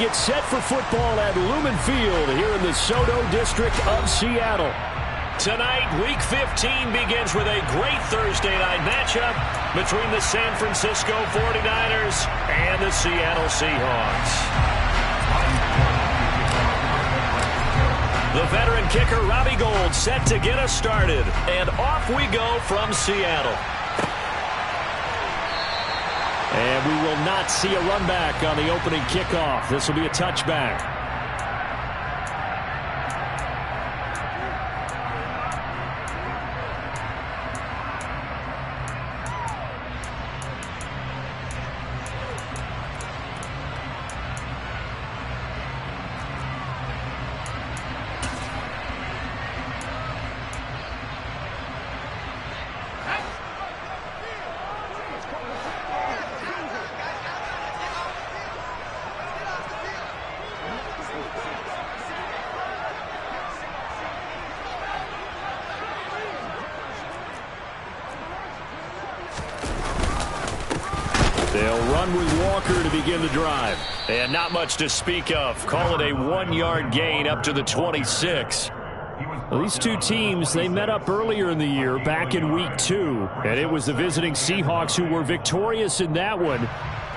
get set for football at Lumen Field here in the Soto district of Seattle. Tonight, Week 15 begins with a great Thursday night matchup between the San Francisco 49ers and the Seattle Seahawks. The veteran kicker, Robbie Gould, set to get us started. And off we go from Seattle. And we will not see a run back on the opening kickoff. This will be a touchback. They'll run with Walker to begin the drive. And not much to speak of. Call it a 1-yard gain up to the 26. Well, these two teams, they met up earlier in the year, back in Week 2. And it was the visiting Seahawks who were victorious in that one.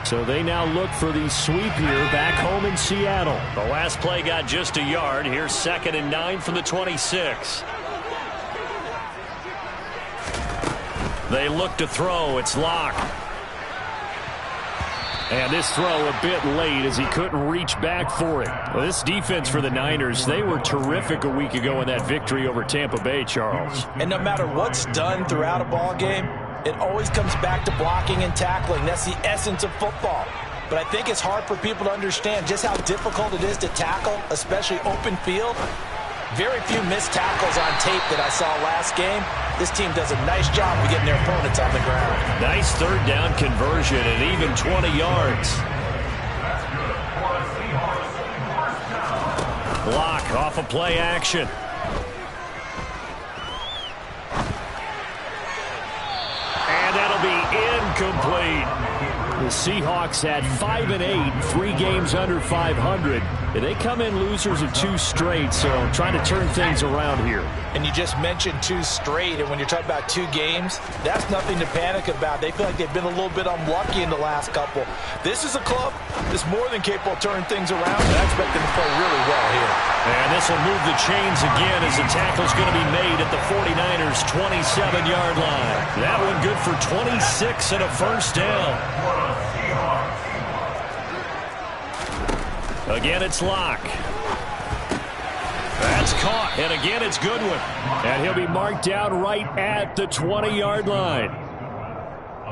So they now look for the sweep here back home in Seattle. The last play got just a yard. Here's 2nd and 9 from the 26. They look to throw. It's Locke. And this throw a bit late as he couldn't reach back for it. Well, this defense for the Niners, they were terrific a week ago in that victory over Tampa Bay, Charles. And no matter what's done throughout a ball game, it always comes back to blocking and tackling. That's the essence of football. But I think it's hard for people to understand just how difficult it is to tackle, especially open field. Very few missed tackles on tape that I saw last game. This team does a nice job of getting their opponents on the ground. Nice third down conversion and even 20 yards. Block off of play action. And that'll be incomplete. The Seahawks had 5-8, 3 games under 500. And they come in losers of 2 straight, so trying to turn things around here. And you just mentioned 2 straight, and when you're talking about 2 games, that's nothing to panic about. They feel like they've been a little bit unlucky in the last couple. This is a club that's more than capable of turning things around, and I expect them to play really well here. And this will move the chains again as the tackle's going to be made at the 49ers' 27-yard line. That one good for 26 and a first down. Again, it's Locke. That's caught. And again, it's Goodwin. And he'll be marked down right at the 20-yard line.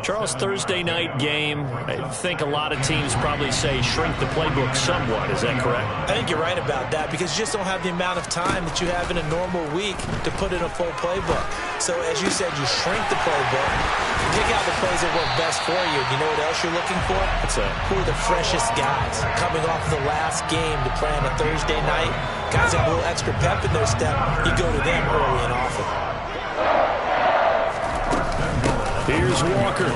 Charles, Thursday night game, I think a lot of teams probably say shrink the playbook somewhat. Is that correct? I think you're right about that because you just don't have the amount of time that you have in a normal week to put in a full playbook. So as you said, you shrink the playbook, pick out the plays that work best for you. You know what else you're looking for? Who are the freshest guys coming off the last game to play on a Thursday night? Guys have a little extra pep in their step. You go to them early and often. Here's Walker.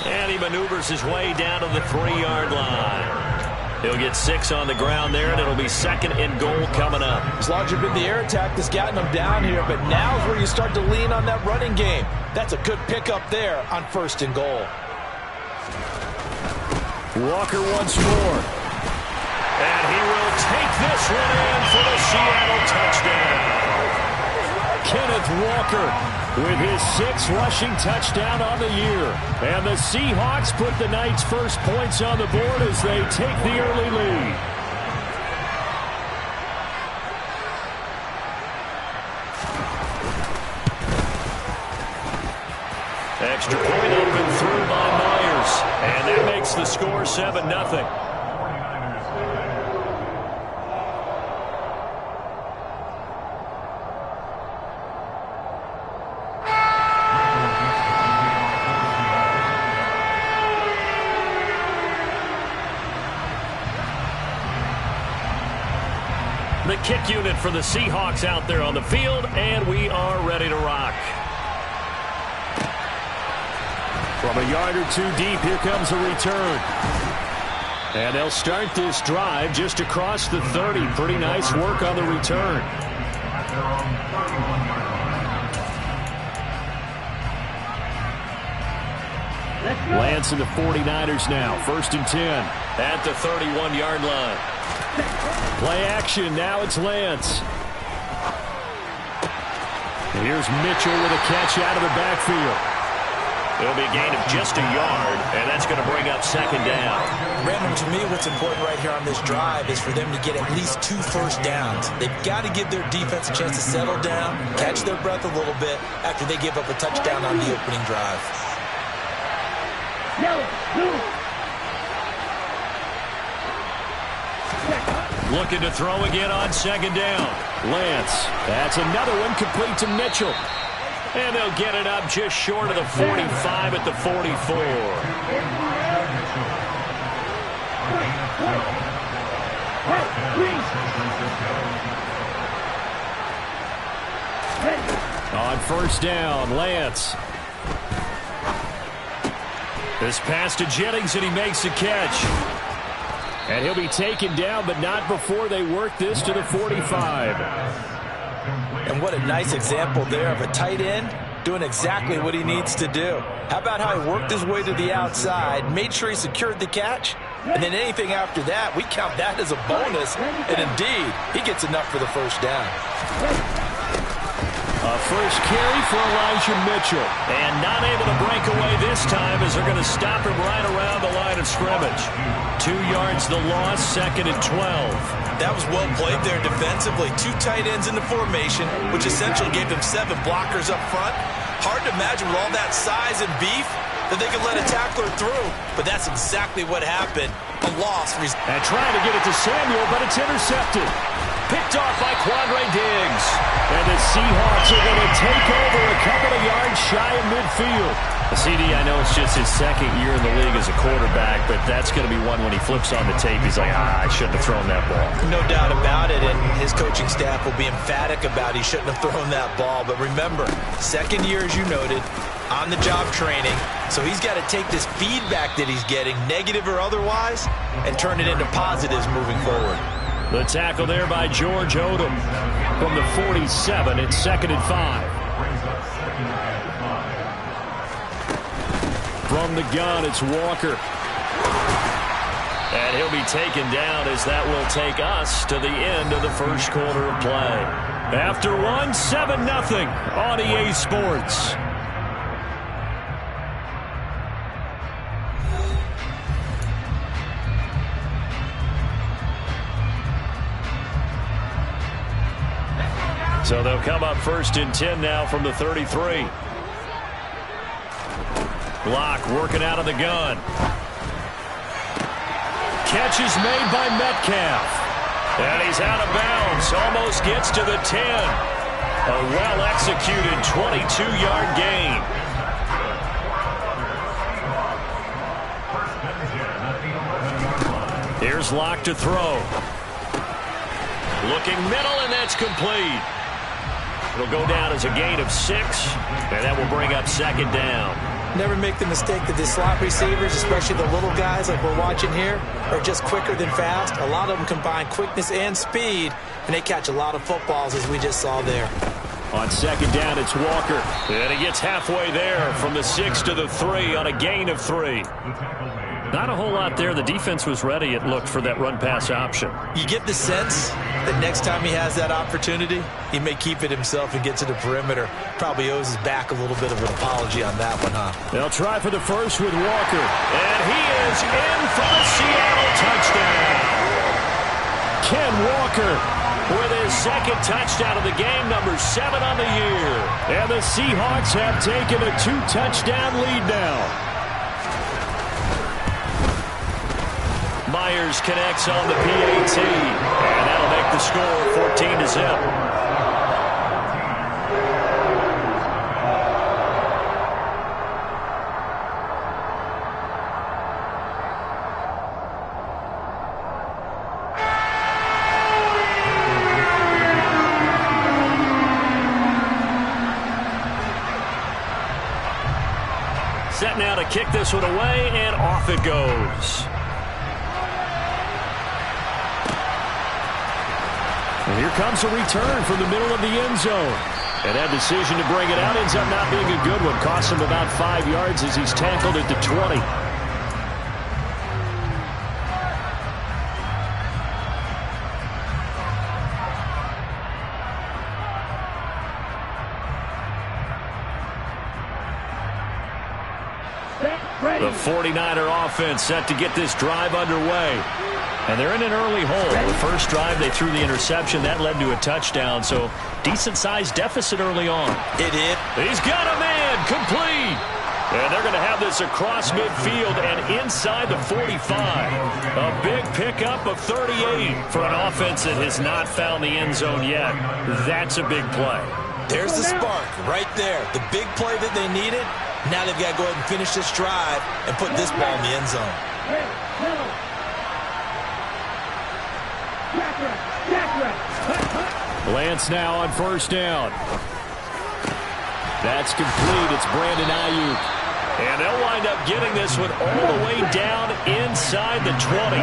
And he maneuvers his way down to the 3-yard line. He'll get 6 on the ground there, and it'll be 2nd and goal coming up. As long as you've been the air attack that's gotten them down here, but now is where you start to lean on that running game. That's a good pickup there on 1st and goal. Walker once more. And he will take this one in for the Seattle touchdown. Kenneth Walker with his 6th rushing touchdown on the year. And the Seahawks put the night's first points on the board as they take the early lead. Extra point open through by Myers. And that makes the score 7-0. The kick unit for the Seahawks out there on the field, and we are ready to rock. From a yard or 2 deep, here comes a return. And they'll start this drive just across the 30. Pretty nice work on the return. Lance and the 49ers now. 1st and 10. At the 31-yard line. Play action. Now it's Lance. And here's Mitchell with a catch out of the backfield. It'll be a gain of just a yard, and that's going to bring up 2nd down. Brandon, to me, what's important right here on this drive is for them to get at least 2 first downs. They've got to give their defense a chance to settle down, catch their breath a little bit after they give up a touchdown on the opening drive. Looking to throw again on 2nd down. Lance. That's another one complete to Mitchell. And they'll get it up just short of the 45 at the 44. On 1st down, Lance. This pass to Jennings, and he makes the catch. And he'll be taken down, but not before they work this to the 45. And what a nice example there of a tight end doing exactly what he needs to do. How about how he worked his way to the outside, made sure he secured the catch, and then anything after that, we count that as a bonus. And indeed, he gets enough for the 1st down. A first carry for Elijah Mitchell. And not able to break away this time as they're going to stop him right around the line of scrimmage. 2 yards the loss, 2nd and 12. That was well played there defensively. 2 tight ends in the formation, which essentially gave them 7 blockers up front. Hard to imagine with all that size and beef that they could let a tackler through. But that's exactly what happened. A loss. And trying to get it to Samuel, but it's intercepted. Picked off by Quandre Diggs. And the Seahawks are going to take over a couple of yards shy of midfield. CD, I know it's just his 2nd year in the league as a quarterback, but that's going to be one when he flips on the tape. He's like, I shouldn't have thrown that ball. No doubt about it, and his coaching staff will be emphatic about he shouldn't have thrown that ball. But remember, 2nd year, as you noted, on-the-job training. So he's got to take this feedback that he's getting, negative or otherwise, and turn it into positives moving forward. The tackle there by George Odom from the 47. It's 2nd and 5. From the gun, it's Walker. And he'll be taken down as that will take us to the end of the 1st quarter of play. After one, 7-0 on EA Sports. So they'll come up 1st and 10 now from the 33. Block working out of the gun. Catch is made by Metcalf. And he's out of bounds. Almost gets to the 10. A well-executed 22-yard gain. Here's Locke to throw. Looking middle, and that's complete. It'll go down as a gain of 6, and that will bring up 2nd down. Never make the mistake that the slot receivers, especially the little guys like we're watching here, are just quicker than fast. A lot of them combine quickness and speed, and they catch a lot of footballs, as we just saw there. On 2nd down, it's Walker. And he gets halfway there from the 6 to the 3 on a gain of 3. Not a whole lot there. The defense was ready, it looked, for that run-pass option. You get the sense that next time he has that opportunity, he may keep it himself and get to the perimeter. Probably owes his back a little bit of an apology on that one, huh? They'll try for the first with Walker. And he is in for the Seattle touchdown. Ken Walker with his 2nd touchdown of the game, number 7 on the year. And the Seahawks have taken a 2-touchdown lead now. Myers connects on the PAT, and that'll make the score 14-0. Set now to kick this one away, and off it goes. And here comes a return from the middle of the end zone. And that decision to bring it out ends up not being a good one. Costs him about 5 yards as he's tackled at the 20. The 49er offense set to get this drive underway. And they're in an early hole. The first drive, they threw the interception. That led to a touchdown. So, decent-sized deficit early on. It is. He's got a man. Complete. And they're going to have this across midfield and inside the 45. A big pickup of 38 for an offense that has not found the end zone yet. That's a big play. There's the spark right there. The big play that they needed. Now they've got to go ahead and finish this drive and put this ball in the end zone. Lance now on first down. That's complete. It's Brandon Ayuk. And they'll wind up getting this one all the way down inside the 20.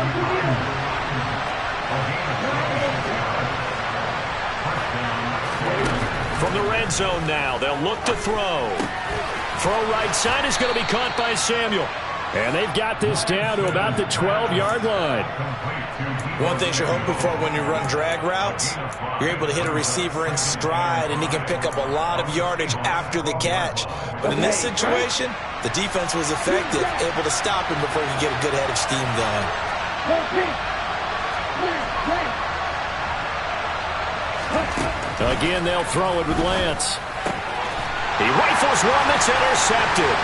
From the red zone now, they'll look to throw. Throw right side is going to be caught by Samuel. And they've got this down to about the 12-yard line. One thing you're hoping for when you run drag routes, you're able to hit a receiver in stride, and he can pick up a lot of yardage after the catch. But in this situation, the defense was effective, able to stop him before he could get a good head of steam going. Again, they'll throw it with Lance. He rifles one that's intercepted.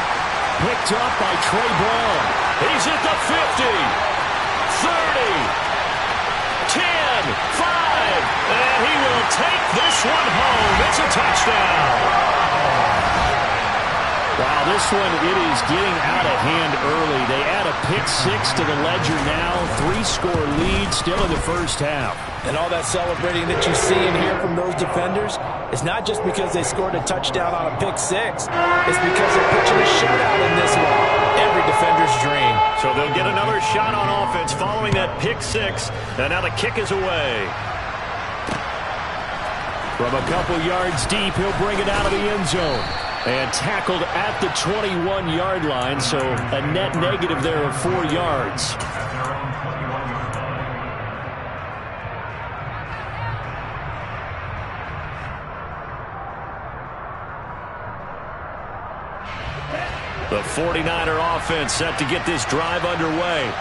Picked up by Trey Brown. He's at the 50, 30, 10, 5, and he will take this one home. It's a touchdown. Wow, this one, it is getting out of hand early. They add a pick six to the ledger now. 3-score lead still in the first half. And all that celebrating that you see and hear from those defenders is not just because they scored a touchdown on a pick six. It's because they're pitching a shutout in this one. Every defender's dream. So they'll get another shot on offense following that pick six. And now the kick is away. From a couple yards deep, he'll bring it out of the end zone. And tackled at the 21-yard line, so a net negative there of 4 yards. The 49er offense set to get this drive underway.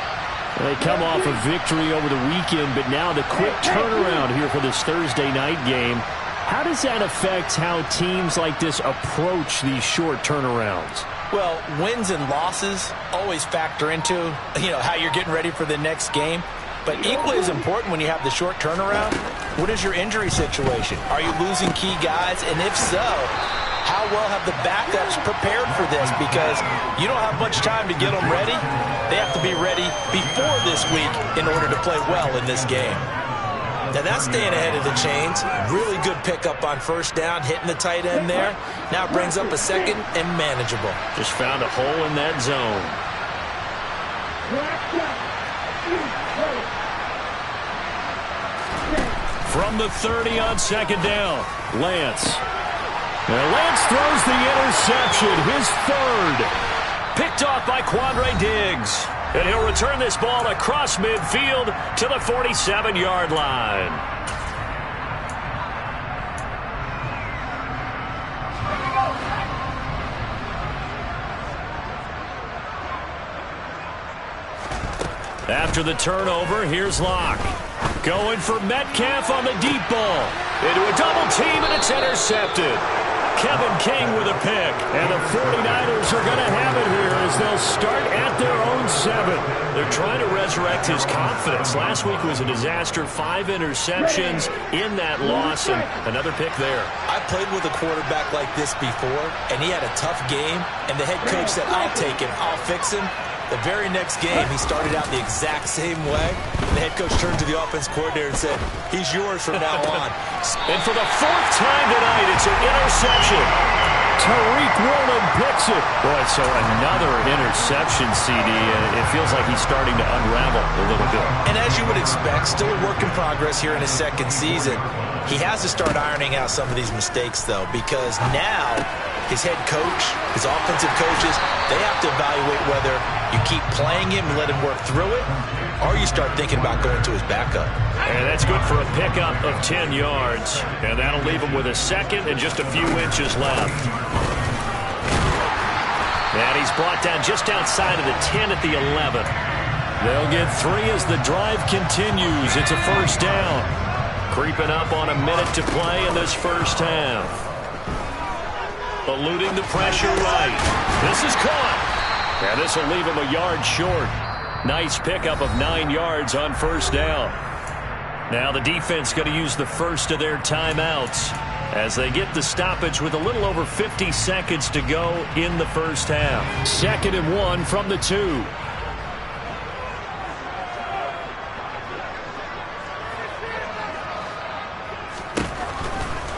They come off a victory over the weekend, but now the quick turnaround here for this Thursday night game. How does that affect how teams like this approach these short turnarounds? Well, wins and losses always factor into, how you're getting ready for the next game. But equally as important when you have the short turnaround, what is your injury situation? Are you losing key guys? And if so, how well have the backups prepared for this? Because you don't have much time to get them ready. They have to be ready before this week in order to play well in this game. Now that's staying ahead of the chains. Really good pickup on first down, hitting the tight end there. Now brings up a second and manageable. Just found a hole in that zone. From the 30 on second down, Lance. Now Lance throws the interception, his third. Picked off by Quandre Diggs. And he'll return this ball across midfield to the 47-yard line. After the turnover, here's Locke. Going for Metcalf on the deep ball. Into a double team, and it's intercepted. Kevin King with a pick. And the 49ers are going to have it here as they'll start at their own 7. They're trying to resurrect his confidence. Last week was a disaster. 5 interceptions in that loss, and another pick there. I played with a quarterback like this before, and he had a tough game, and the head coach said, I'll take him, I'll fix him. The very next game, he started out the exact same way. The head coach turned to the offense coordinator and said, he's yours from now on. And for the 4th time tonight, it's an interception. Tariq Woolen picks it. Boy, so another interception, CD. It feels like he's starting to unravel a little bit. And as you would expect, still a work in progress here in his second season. He has to start ironing out some of these mistakes, though, because now his head coach, his offensive coaches, they have to evaluate whether you keep playing him and let him work through it, or you start thinking about going to his backup. And that's good for a pickup of 10 yards. And that'll leave him with a second and just a few inches left. And he's brought down just outside of the 10 at the 11. They'll get 3 as the drive continues. It's a first down. Creeping up on a minute to play in this first half. Eluding the pressure right. This is caught. And this will leave him a yard short. Nice pickup of 9 yards on first down. Now the defense going to use the first of their timeouts as they get the stoppage with a little over 50 seconds to go in the first half. 2nd and 1 from the 2.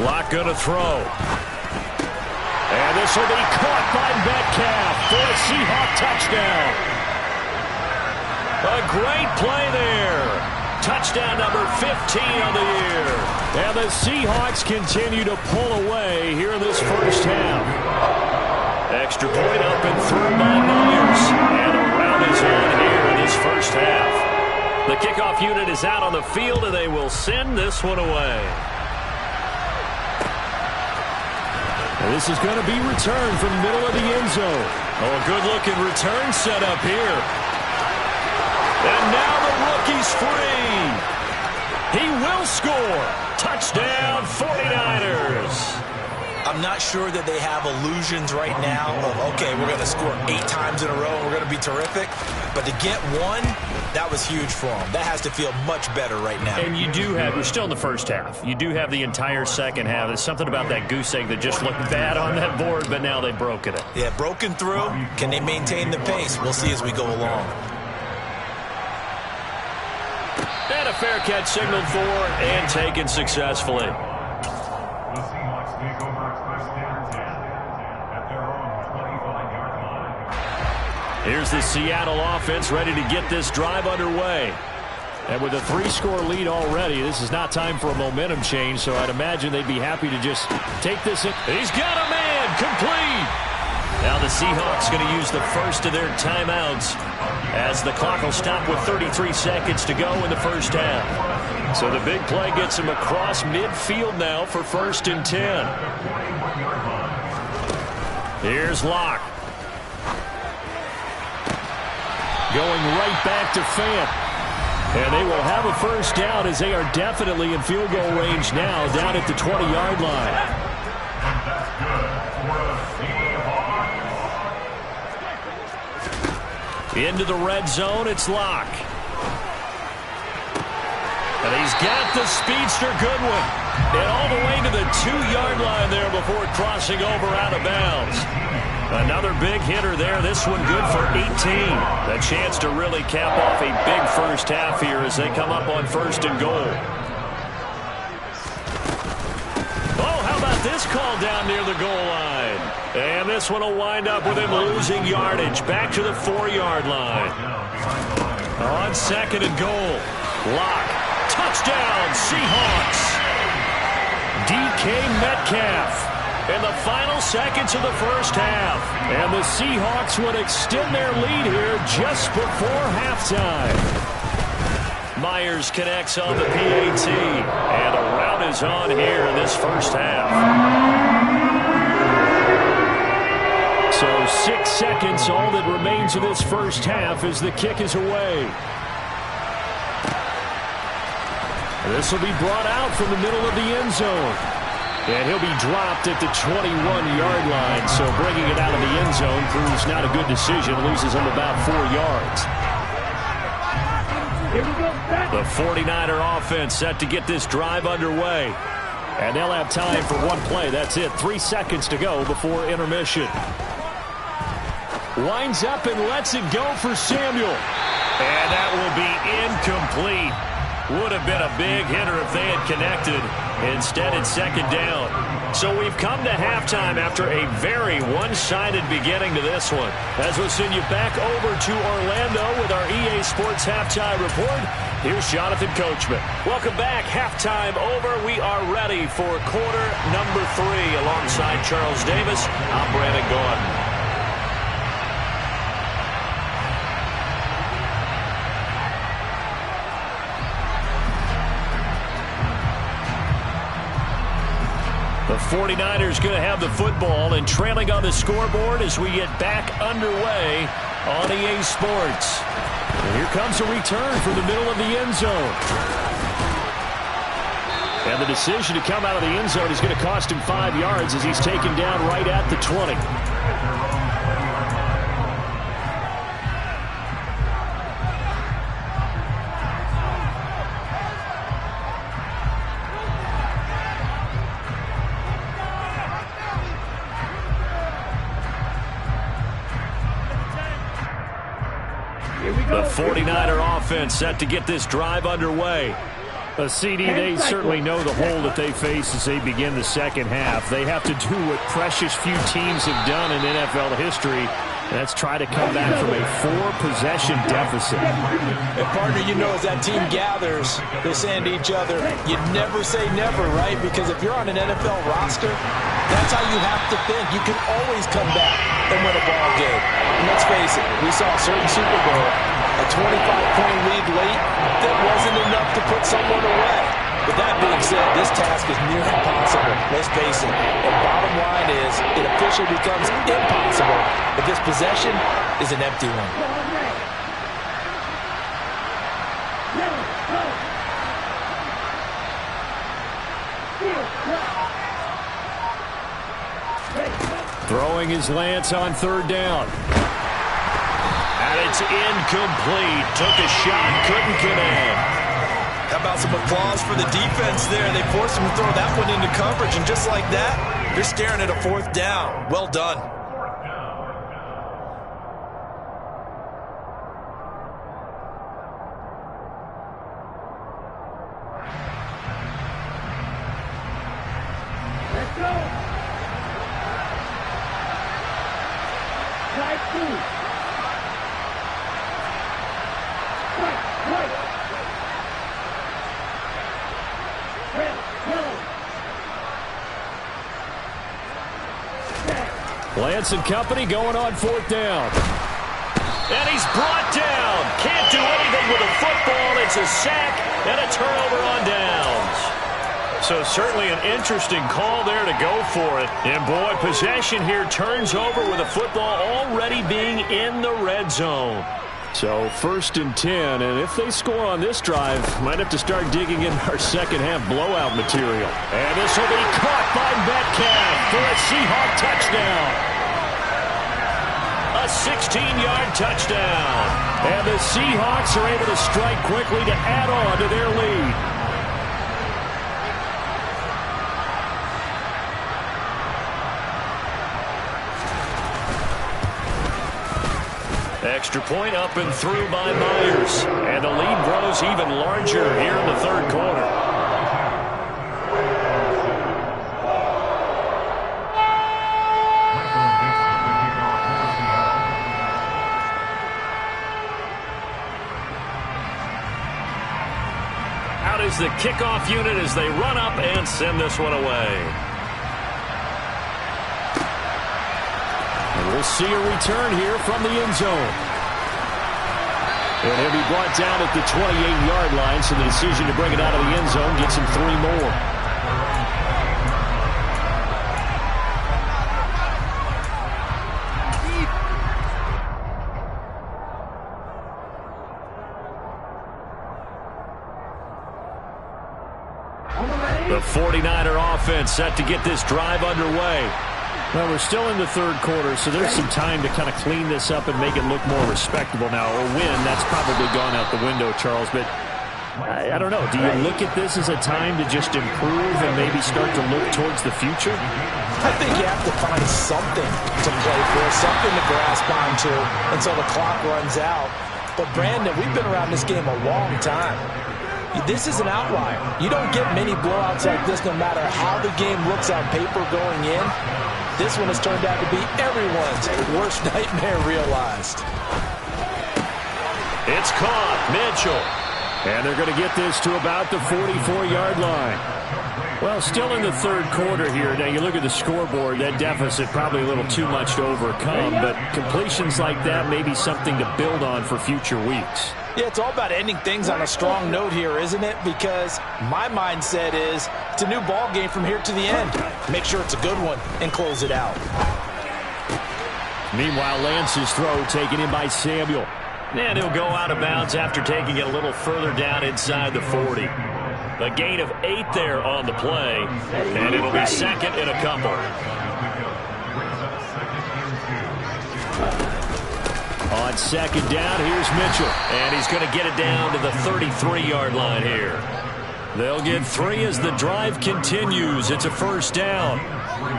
Lock going to throw. And this will be caught by Metcalf for a Seahawk touchdown. A great play there. Touchdown number 15 on the year. And the Seahawks continue to pull away here in this first half. Extra point up and through by Myers. And a round is on here in this first half. The kickoff unit is out on the field, and they will send this one away. This is going to be returned from the middle of the end zone. Oh, a good-looking return set up here. And now the rookie's free. He will score. Touchdown, 49ers. I'm not sure that they have illusions right now of, okay, we're going to score 8 times in a row and we're going to be terrific. But to get one, that was huge for them. That has to feel much better right now. And you do have, we're still in the first half. You do have the entire second half. There's something about that goose egg that just looked bad on that board, but now they've broken it. Yeah, broken through. Can they maintain the pace? We'll see as we go along. And a fair catch signaled for and taken successfully. Here's the Seattle offense ready to get this drive underway. And with a 3-score lead already, this is not time for a momentum change, so I'd imagine they'd be happy to just take this in. He's got a man, complete. Now the Seahawks going to use the first of their timeouts as the clock will stop with 33 seconds to go in the first half. So the big play gets him across midfield now for 1st and 10. Here's Locke. Going right back to Fant. And they will have a first down as they are definitely in field goal range now down at the 20-yard line. Into the red zone, it's Locke. And he's got the speedster Goodwin. And all the way to the 2-yard line there before crossing over out of bounds. Another big hitter there. This one good for 18. A chance to really cap off a big first half here as they come up on 1st and goal. Oh, how about this call down near the goal line? And this one will wind up with him losing yardage back to the 4-yard line. On 2nd and goal. Locke. Touchdown, Seahawks. DK Metcalf. In the final seconds of the first half. And the Seahawks would extend their lead here just before halftime. Myers connects on the PAT. And a rout is on here in this first half. So 6 seconds, all that remains of this first half as the kick is away. This will be brought out from the middle of the end zone. And he'll be dropped at the 21-yard line. So bringing it out of the end zone proves not a good decision. Loses him about 4 yards. The 49er offense set to get this drive underway. And they'll have time for one play. That's it. 3 seconds to go before intermission. Winds up and lets it go for Samuel. And that will be incomplete. Would have been a big hitter if they had connected. Instead, it's second down. So we've come to halftime after a very one-sided beginning to this one. As we'll send you back over to Orlando with our EA Sports Halftime Report, here's Jonathan Coachman. Welcome back. Halftime over. We are ready for quarter number 3. Alongside Charles Davis, I'm Brandon Gaudin. The 49ers going to have the football and trailing on the scoreboard as we get back underway on EA Sports. And here comes a return from the middle of the end zone. And the decision to come out of the end zone is going to cost him 5 yards as he's taken down right at the 20. The 49er offense set to get this drive underway. A CD, they certainly know the hole that they face as they begin the second half. They have to do what precious few teams have done in NFL history. That's try to come back from a 4-possession deficit. And partner, you know, as that team gathers, they're saying to each other, you never say never, right? Because if you're on an NFL roster, that's how you have to think. You can always come back and win a ball game. And let's face it, we saw a certain Super Bowl, a 25-point lead late, that wasn't enough to put someone away. With that being said, this task is near impossible. Let's face it. The bottom line is it officially becomes impossible if this possession is an empty one. Throwing his Lance on third down. And it's incomplete. Took a shot, couldn't connect. How about some applause for the defense there? They forced him to throw that one into coverage, and just like that, you're staring at a 4th down. Well done. Let's go. Try 2. Lance and company going on 4th down. And he's brought down. Can't do anything with a football. It's a sack and a turnover on downs. So certainly an interesting call there to go for it. And boy, possession here turns over with a football already being in the red zone. So 1st and 10, and if they score on this drive, might have to start digging in our second half blowout material. And this will be caught by Metcalf for a Seahawk touchdown. A 16-yard touchdown. And the Seahawks are able to strike quickly to add on to their lead. Extra point up and through by Myers. And the lead grows even larger here in the 3rd quarter. Out is the kickoff unit as they run up and send this one away. And we'll see a return here from the end zone. And he'll be brought down at the 28-yard line, so the decision to bring it out of the end zone gets him 3 more. The 49er offense set to get this drive underway. Well, we're still in the 3rd quarter, so there's some time to kind of clean this up and make it look more respectable now. A win, that's probably gone out the window, Charles, but I don't know. Do you look at this as a time to just improve and maybe start to look towards the future? I think you have to find something to play for, something to grasp onto until the clock runs out. But, Brandon, we've been around this game a long time. This is an outlier. You don't get many blowouts like this no matter how the game looks on paper going in. This one has turned out to be everyone's worst nightmare realized. It's caught. Mitchell. And they're going to get this to about the 44-yard line. Well, still in the third quarter here. Now, you look at the scoreboard, that deficit probably a little too much to overcome, but completions like that may be something to build on for future weeks. Yeah, it's all about ending things on a strong note here, isn't it? Because my mindset is it's a new ball game from here to the end. Make sure it's a good one and close it out. Meanwhile, Lance's throw taken in by Samuel. And he'll go out of bounds after taking it a little further down inside the 40. A gain of 8 there on the play, and it'll be second and a couple. On second down, here's Mitchell. And he's going to get it down to the 33-yard line here. They'll get 3 as the drive continues. It's a first down.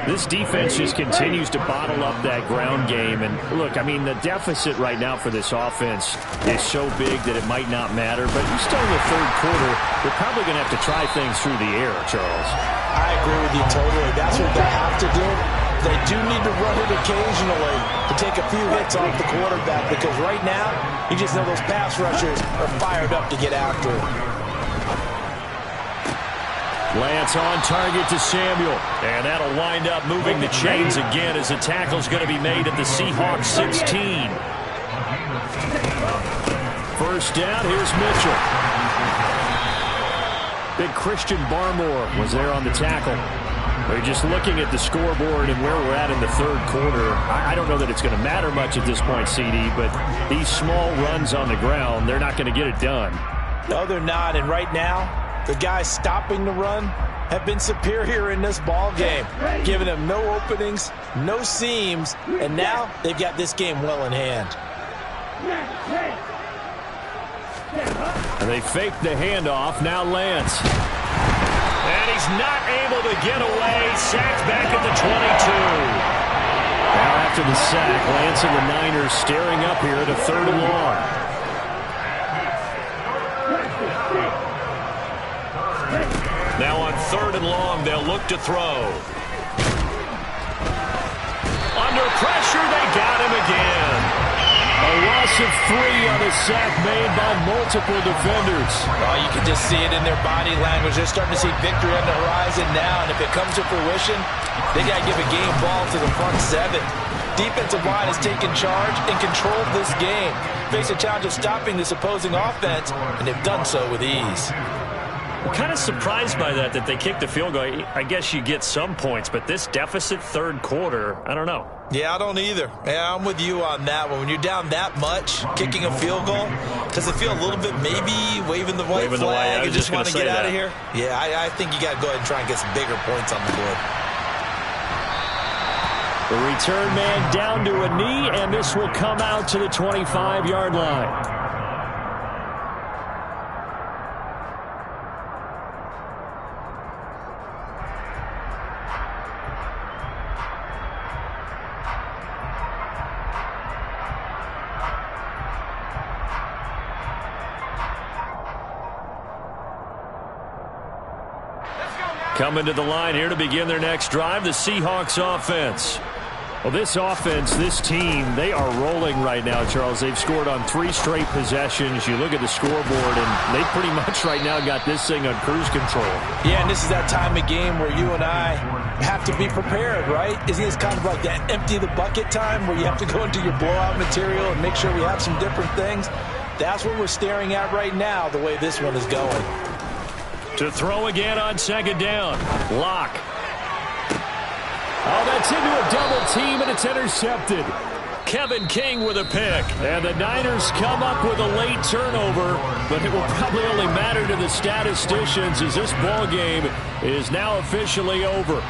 This defense just continues to bottle up that ground game. And look, I mean, the deficit right now for this offense is so big that it might not matter. But you're still in the third quarter. They're probably going to have to try things through the air, Charles. I agree with you totally. That's what they have to do. They do need to run it occasionally to take a few hits off the quarterback, because right now, you just know those pass rushers are fired up to get after it. Lance on target to Samuel. And that'll wind up moving the chains again as the tackle's going to be made at the Seahawks 16. First down, here's Mitchell. Big Christian Barmore was there on the tackle. We're just looking at the scoreboard and where we're at in the third quarter. I don't know that it's going to matter much at this point, CD, but these small runs on the ground, they're not going to get it done. No, they're not. And right now, the guys stopping the run have been superior in this ball game, giving them no openings, no seams, and now they've got this game well in hand. And they fake the handoff. Now Lance. And he's not able to get away. Sacked back at the 22. Now after the sack, Lance and the Niners staring up here at a 3rd and long. Now on 3rd and long, they'll look to throw. Under pressure, they got him again. A loss of 3 on a sack made by multiple defenders. Oh, you can just see it in their body language. They're starting to see victory on the horizon now, and if it comes to fruition, they got to give a game ball to the front 7. Defensive line has taken charge and controlled this game. Face a challenge of stopping this opposing offense, and they've done so with ease. I'm kind of surprised by that they kicked the field goal. I guess you get some points, but this deficit third quarter, I don't know. Yeah, I don't either. Yeah, I'm with you on that one. When you're down that much, kicking a field goal, does it feel a little bit maybe waving the white flag and just want to get out of here? Yeah, I think you got to go ahead and try and get some bigger points on the board. The return man down to a knee, and this will come out to the 25-yard line. Coming to the line here to begin their next drive, the Seahawks offense. Well, this offense, this team, they are rolling right now, Charles. They've scored on 3 straight possessions. You look at the scoreboard, and they pretty much right now got this thing on cruise control. Yeah, and this is that time of game where you and I have to be prepared, right? Isn't this kind of like that empty the bucket time where you have to go into your blowout material and make sure we have some different things? That's what we're staring at right now, the way this one is going. To throw again on second down. Lock. Oh, that's into a double team, and it's intercepted. Kevin King with a pick. And the Niners come up with a late turnover, but it will probably only matter to the statisticians as this ball game is now officially over.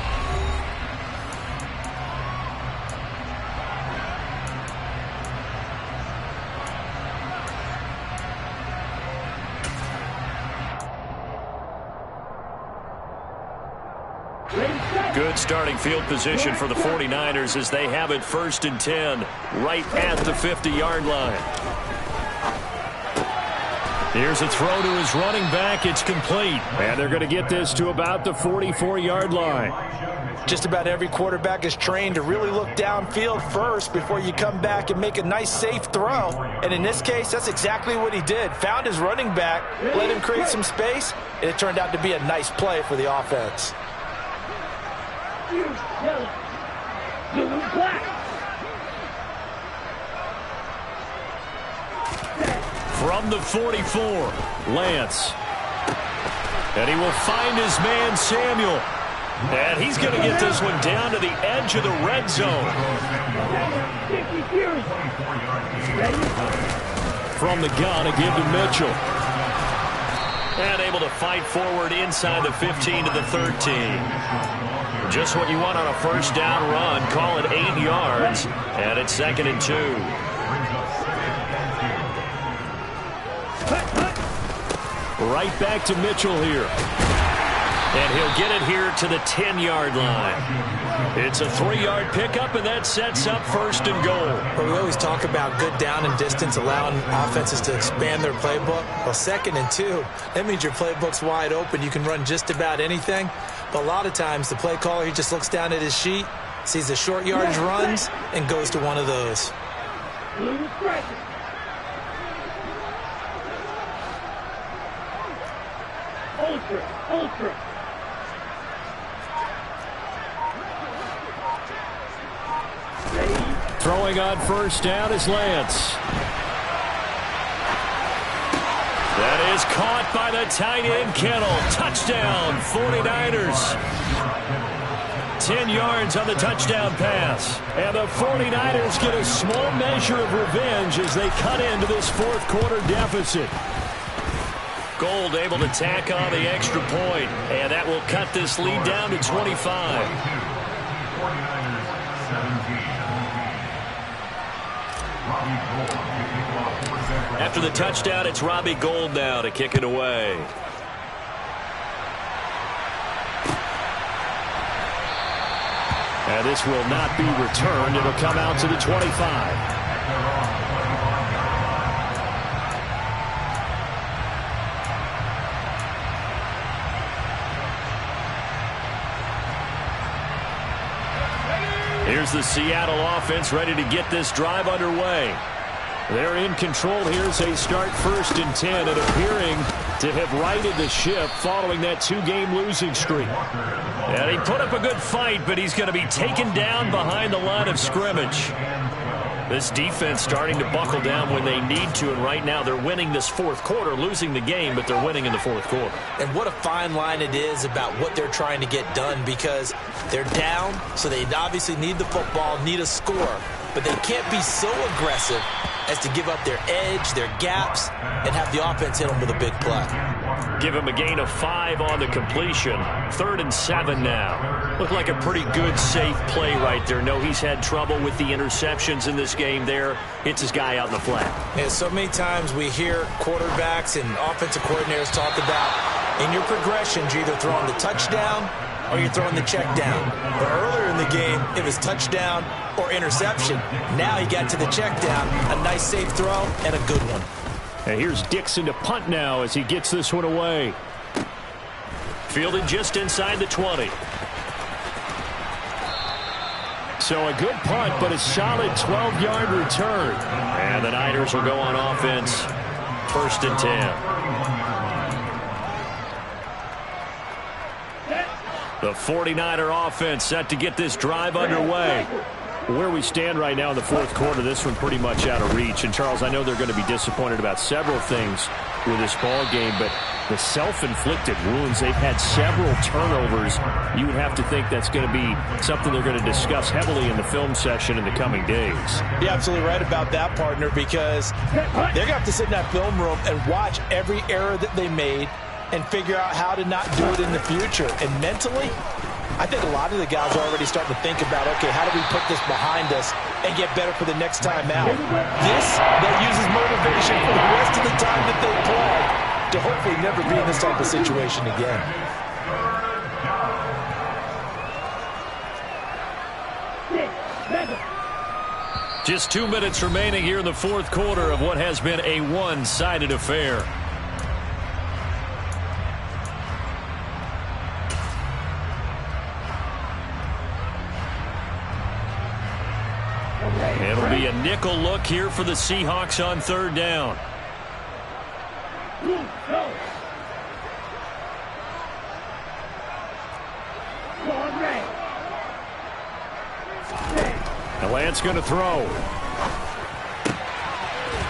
Good starting field position for the 49ers as they have it 1st and 10 right at the 50-yard line. Here's a throw to his running back. It's complete. And they're going to get this to about the 44-yard line. Just about every quarterback is trained to really look downfield first before you come back and make a nice, safe throw. And in this case, that's exactly what he did. Found his running back, let him create some space, and it turned out to be a nice play for the offense. From the 44, Lance. And he will find his man, Samuel. And he's going to get this one down to the edge of the red zone. From the gun, a give to Mitchell. And able to fight forward inside the 15 to the 13. Just what you want on a first down run. Call it 8 yards. And it's 2nd and 2. Right back to Mitchell here. And he'll get it here to the 10-yard line. It's a 3-yard pickup, and that sets up 1st and goal. But we always talk about good down and distance, allowing offenses to expand their playbook. Well, 2nd and 2, that means your playbook's wide open. You can run just about anything. But a lot of times, the play caller, he just looks down at his sheet, sees the short yardage runs, and goes to one of those. Ultra. Throwing on first down is Lance. That is caught by the tight end, Kittle. Touchdown, 49ers. 10 yards on the touchdown pass. And the 49ers get a small measure of revenge as they cut into this fourth quarter deficit. Gold able to tack on the extra point, and that will cut this lead down to 25. After the touchdown, it's Robbie Gould now to kick it away. And this will not be returned. It'll come out to the 25. Here's the Seattle offense ready to get this drive underway. They're in control here as they start 1st and 10 and appearing to have righted the ship following that 2-game losing streak. And he put up a good fight, but he's going to be taken down behind the line of scrimmage. This defense starting to buckle down when they need to, and right now they're winning this fourth quarter, losing the game, but they're winning in the fourth quarter. And what a fine line it is about what they're trying to get done, because they're down, so they obviously need the football, need a score, but they can't be so aggressive as to give up their edge, their gaps, and have the offense hit them with a big play. Give him a gain of 5 on the completion. 3rd and 7 now. Looked like a pretty good, safe play right there. No, he's had trouble with the interceptions in this game there. Hits his guy out in the flat. Yeah, so many times we hear quarterbacks and offensive coordinators talk about in your progressions, you're either throwing the touchdown or you're throwing the check down. But earlier in the game, it was touchdown or interception. Now he got to the check down, a nice safe throw, and a good one. And here's Dixon to punt now as he gets this one away. Fielded just inside the 20. So a good punt, but a solid 12-yard return. And the Niners will go on offense. 1st and 10. The 49er offense set to get this drive underway. Where we stand right now in the fourth quarter, this one pretty much out of reach. And, Charles, I know they're going to be disappointed about several things with this ball game, but the self-inflicted wounds, they've had several turnovers. You would have to think that's going to be something they're going to discuss heavily in the film session in the coming days. You're absolutely right about that, partner, because they're going to have to sit in that film room and watch every error that they made and figure out how to not do it in the future. And mentally, I think a lot of the guys are already starting to think about, okay, how do we put this behind us and get better for the next time out? This, that uses motivation for the rest of the time that they play to hopefully never be in this type of situation again. Just 2 minutes remaining here in the fourth quarter of what has been a one-sided affair. It'll be a nickel look here for the Seahawks on third down. And Lance going to throw.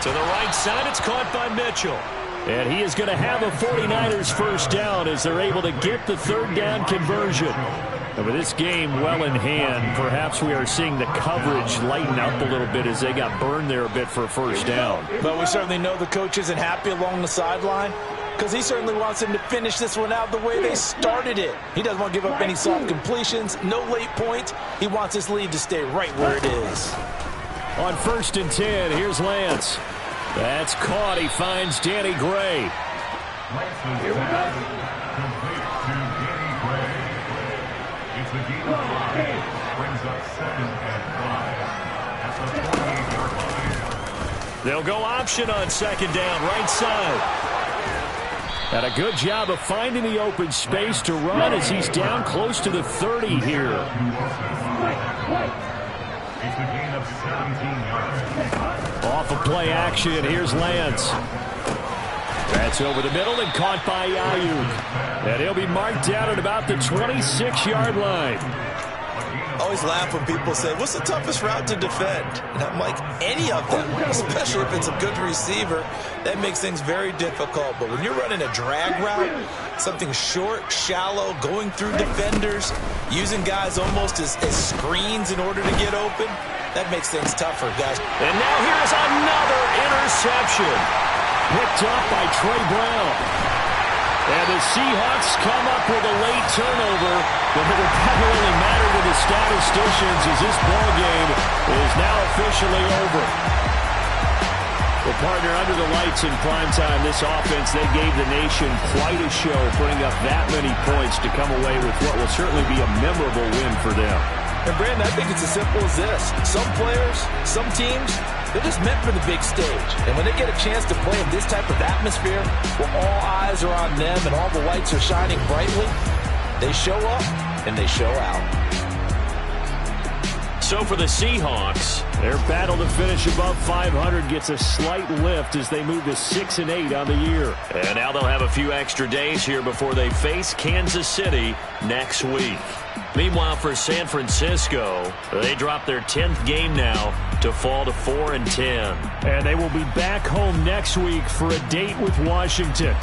To the right side, it's caught by Mitchell. And he is going to have a 49ers first down as they're able to get the third down conversion. And with this game well in hand, perhaps we are seeing the coverage lighten up a little bit as they got burned there a bit for a first down. But we certainly know the coach isn't happy along the sideline because he certainly wants them to finish this one out the way they started it. He doesn't want to give up any soft completions, no late points. He wants his lead to stay right where it is. On 1st and 10, here's Lance. That's caught. He finds Danny Gray. Here we go. Complete to Danny Gray. It's the game of 5. Brings up 2nd and 5. At the 28-yard line. They'll go option on 2nd down, right side. And a good job of finding the open space to run as he's down close to the 30 here. It's the gain of 17 yards. Off of play action, here's Lance. That's over the middle and caught by Ayuk. And he'll be marked down at about the 26-yard line. I always laugh when people say, what's the toughest route to defend? And I'm like, any of them, especially if it's a good receiver. That makes things very difficult. But when you're running a drag route, something short, shallow, going through defenders, using guys almost as screens in order to get open, that makes things tougher, guys. And now here's another interception. Picked up by Trey Brown. And the Seahawks come up with a late turnover, but it will probably only matter to the statisticians as this ball game is now officially over. Well, partner, under the lights in primetime, this offense, they gave the nation quite a show, putting up that many points to come away with what will certainly be a memorable win for them. And, Brandon, I think it's as simple as this. Some players, some teams, they're just meant for the big stage. And when they get a chance to play in this type of atmosphere where all eyes are on them and all the lights are shining brightly, they show up and they show out. So for the Seahawks, their battle to finish above 500 gets a slight lift as they move to 6-8 on the year. and now they'll have a few extra days here before they face Kansas City next week. Meanwhile, for San Francisco, they drop their 10th game now to fall to 4-10. And they will be back home next week for a date with Washington.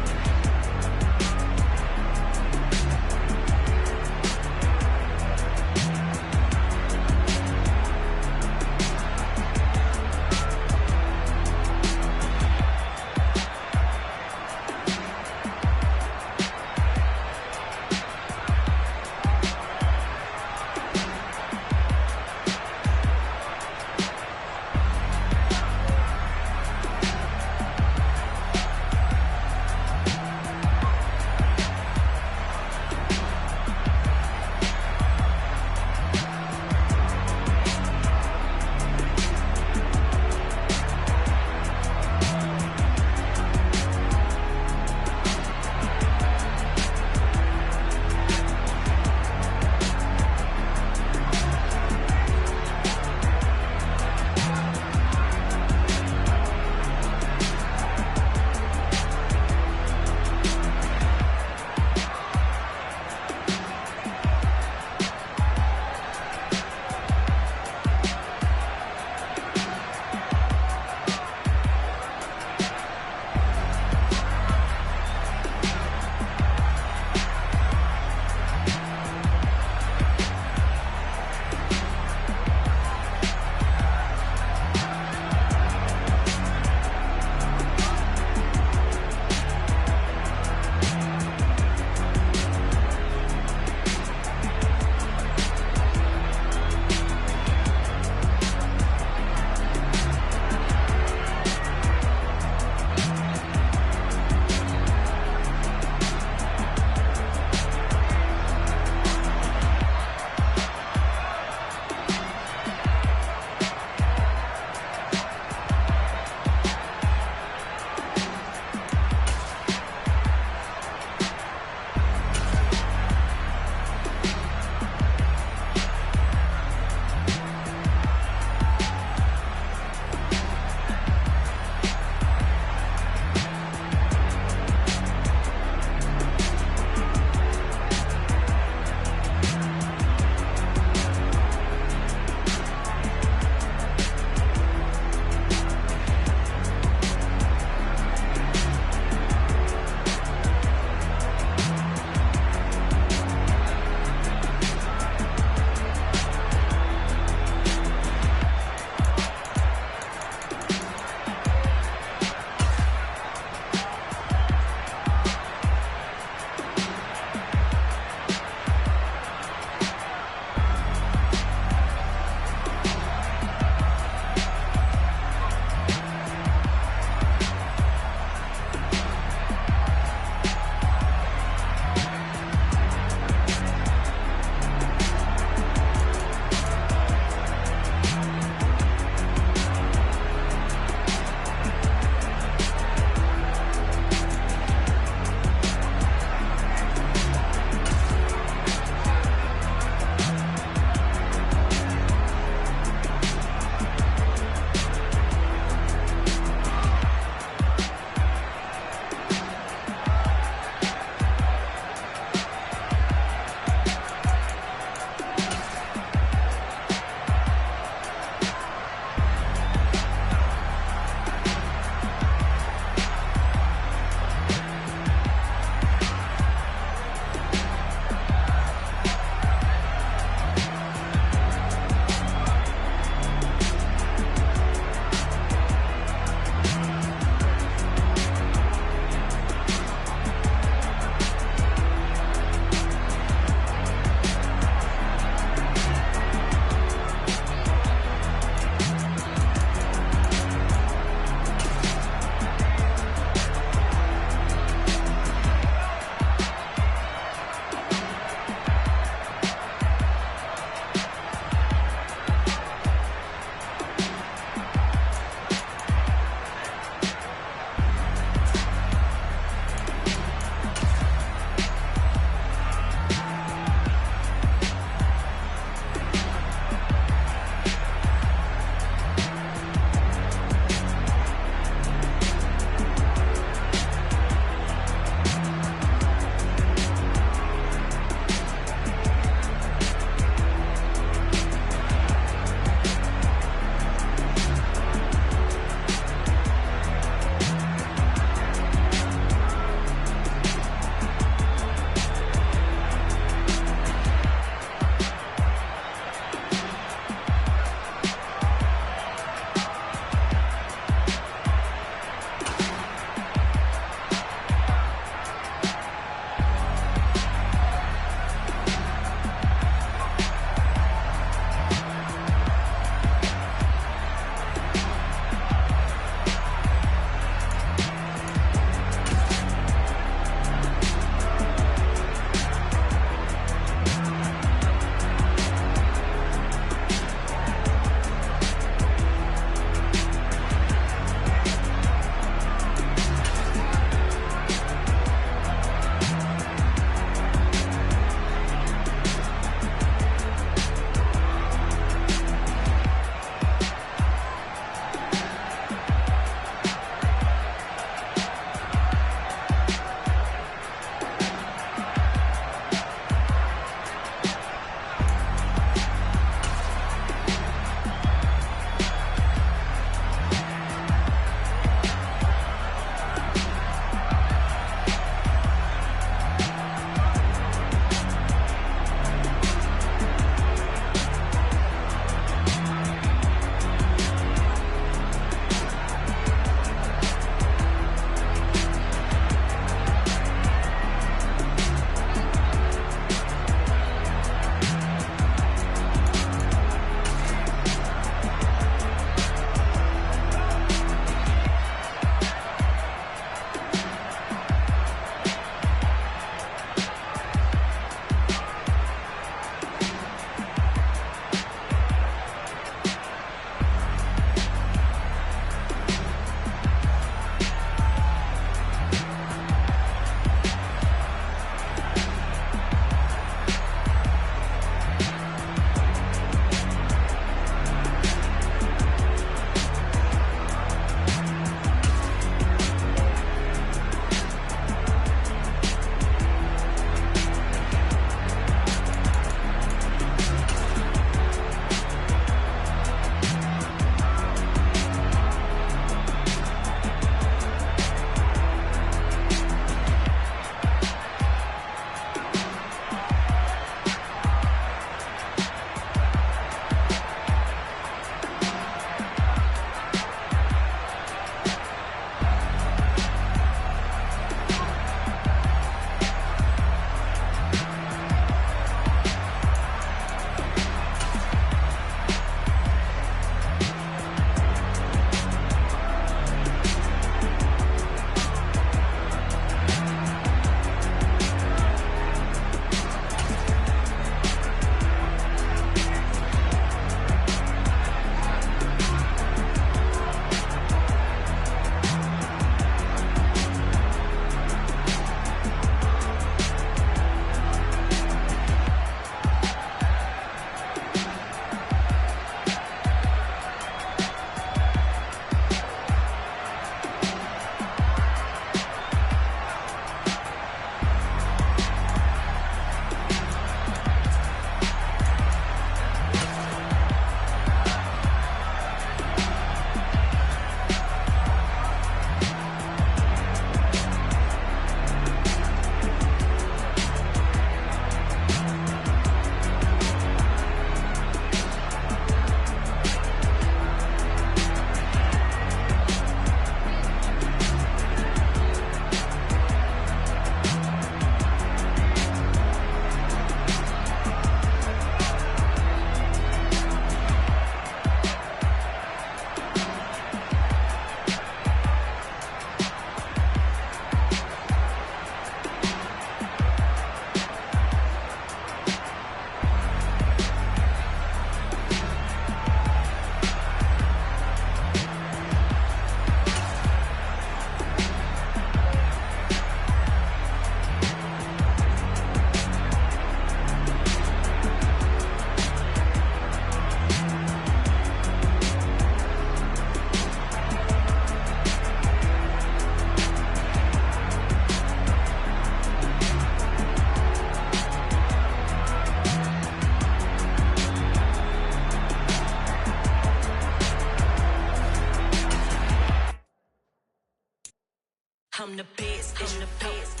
I'm the best, I'm the best.